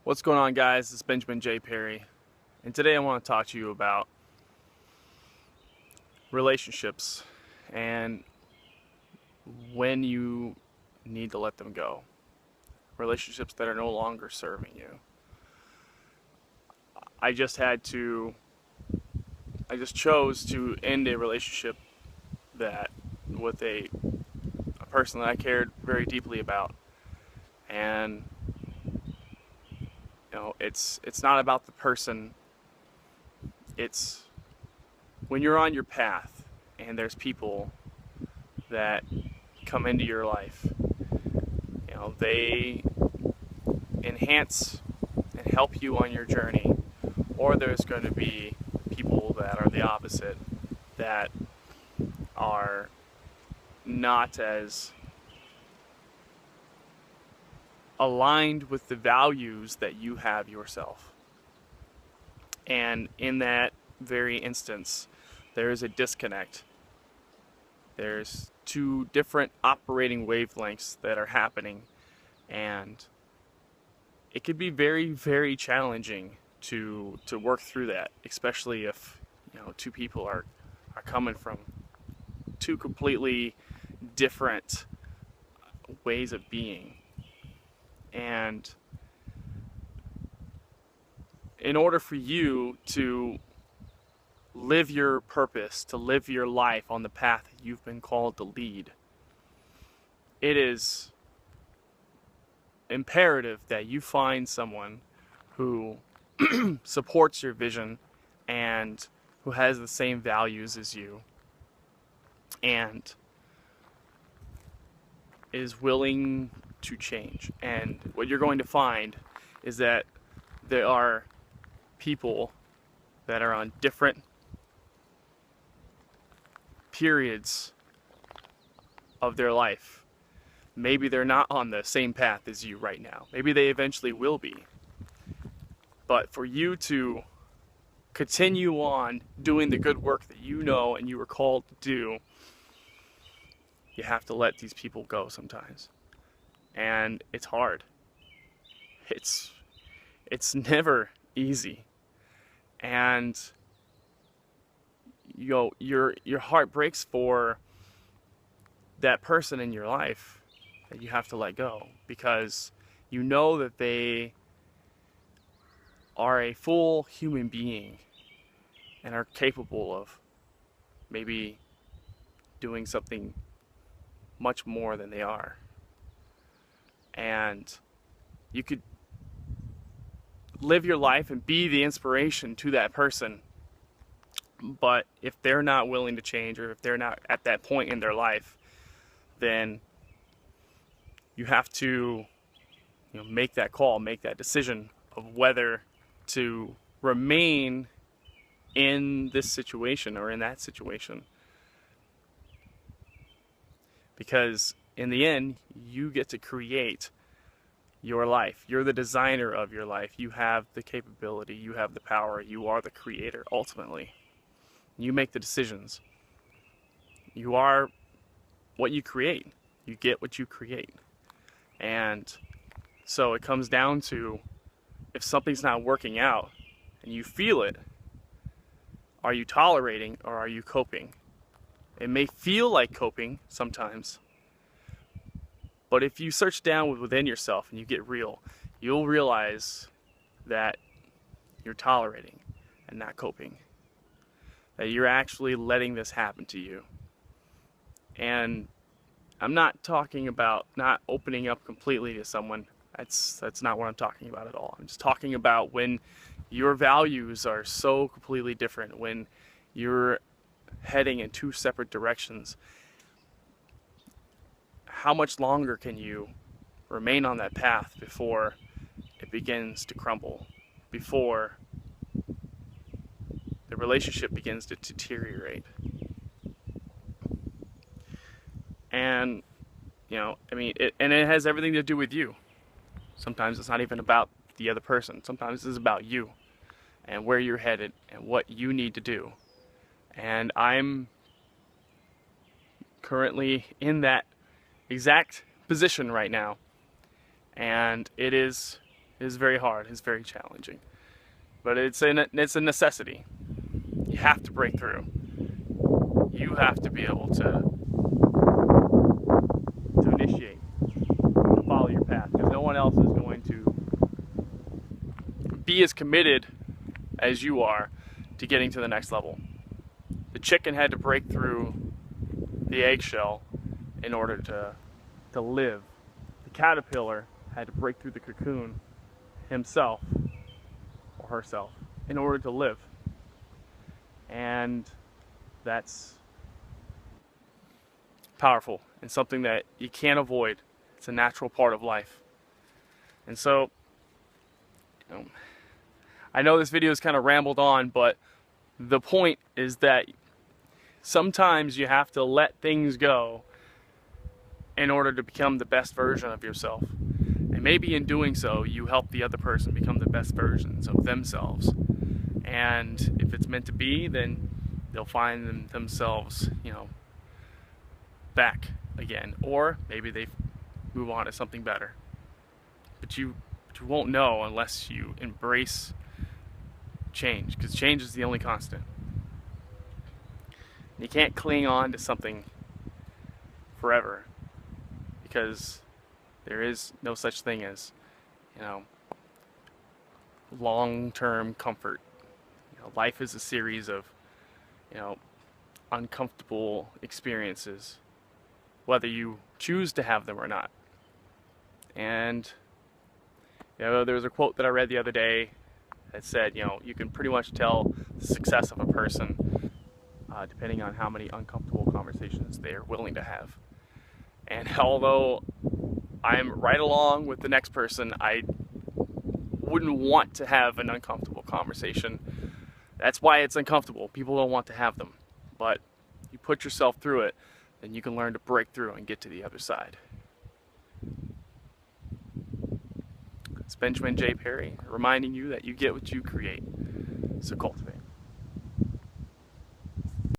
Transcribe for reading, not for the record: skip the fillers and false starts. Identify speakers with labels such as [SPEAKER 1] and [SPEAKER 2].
[SPEAKER 1] What's going on, guys? It's Benjamin J. Perry, and today I want to talk to you about relationships and when you need to let them go. Relationships that are no longer serving you. I just had to, I just chose to end a relationship that with a person that I cared very deeply about, and it's not about the person. It's when you're on your path and there's people that come into your life. They enhance and help you on your journey, or there's going to be people that are the opposite, that are not as aligned with the values that you have yourself. And in that very instance, there is a disconnect. There's two different operating wavelengths that are happening, and it could be very, very challenging to work through that, especially if two people are coming from two completely different ways of being. And in order for you to live your purpose, to live your life on the path that you've been called to lead, it is imperative that you find someone who supports your vision and who has the same values as you and is willing to change. And what you're going to find is that there are people that are on different periods of their life. Maybe they're not on the same path as you right now. Maybe they eventually will be. But for you to continue on doing the good work that you know and you were called to do, you have to let these people go sometimes. And it's hard. It's never easy. And your heart breaks for that person in your life that you have to let go, because you know that they are a full human being and are capable of maybe doing something much more than they are. And you could live your life and be the inspiration to that person, but if they're not willing to change, or if they're not at that point in their life, then you have to make that call, make that decision of whether to remain in this situation or in that situation. Because in the end, you get to create your life. You're the designer of your life. You have the capability, you have the power, you are the creator ultimately. You make the decisions. You are what you create. You get what you create. And so it comes down to, if something's not working out and you feel it, are you tolerating or are you coping? It may feel like coping sometimes, but if you search down within yourself and you get real, you'll realize that you're tolerating and not coping. That you're actually letting this happen to you. And I'm not talking about not opening up completely to someone. That's not what I'm talking about at all. I'm just talking about when your values are so completely different, when you're heading in two separate directions. How much longer can you remain on that path before it begins to crumble, before the relationship begins to deteriorate? And it has everything to do with you. Sometimes it's not even about the other person. Sometimes it's about you and where you're headed and what you need to do. And I'm currently in that exact position right now. And it is It is very hard. It's very challenging. But it's a necessity. You have to break through. You have to be able to initiate, to follow your path, because no one else is going to be as committed as you are to getting to the next level. The chicken had to break through the eggshell in order to live. The caterpillar had to break through the cocoon himself or herself in order to live. And that's powerful and something that you can't avoid. It's a natural part of life. And so, I know this video is kind of rambled on, but the point is that sometimes you have to let things go in order to become the best version of yourself. And maybe in doing so, you help the other person become the best versions of themselves. And if it's meant to be, then they'll find themselves, back again. Or maybe they move on to something better. But you won't know unless you embrace change, because change is the only constant. You can't cling on to something forever, because there is no such thing as, long-term comfort. Life is a series of, uncomfortable experiences, whether you choose to have them or not. And, there was a quote that I read the other day that said, you can pretty much tell the success of a person depending on how many uncomfortable conversations they're willing to have. And although I'm right along with the next person, I wouldn't want to have an uncomfortable conversation. That's why it's uncomfortable. People don't want to have them. But you put yourself through it, then you can learn to break through and get to the other side. It's Benjamin J. Perry reminding you that you get what you create. So cultivate.